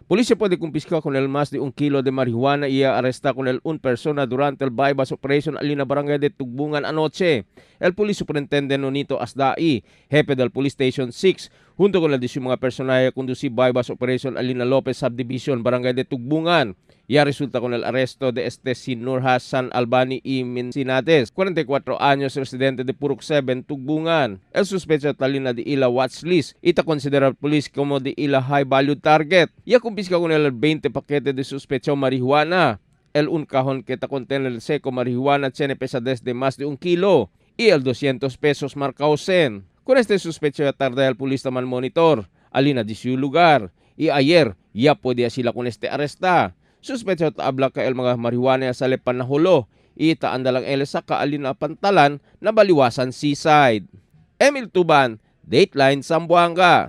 Policía puede confiscar con el más de 1 kilo de marihuana y arrestar con el una persona durante el bypass operation en la barangay de Tugbungan anoche. El police superintendente Nonito Asdai, jefe del Police Station 6, junto con el de su mga personal conducir bypass operation Alina Lopez Subdivision, barangay de Tugbungan. Ya resulta con el arresto de si Nur Hassan Albani y Mincinates, 44 años, residente de Purok 7, Tugbungan. El sospechoso talina de ila watchlist y ta considera police como de ila high value target. Ya confisca con el 20 paquetes de sospechoso marihuana. El un cajón que ta contiene el seco marihuana tiene pesadez de más de 1 kilo y el 200 pesos marcado sen. Con este sospechoso tarde el polis naman monitor alina di su lugar y ayer ya podía sila con este arresta. Suspecho taabla ka el mga marihuana sa lepan na hulo. Itaan dalang elesa ka alin na pantalan na baliwasan seaside. Emil Tuban, Dateline Zamboanga.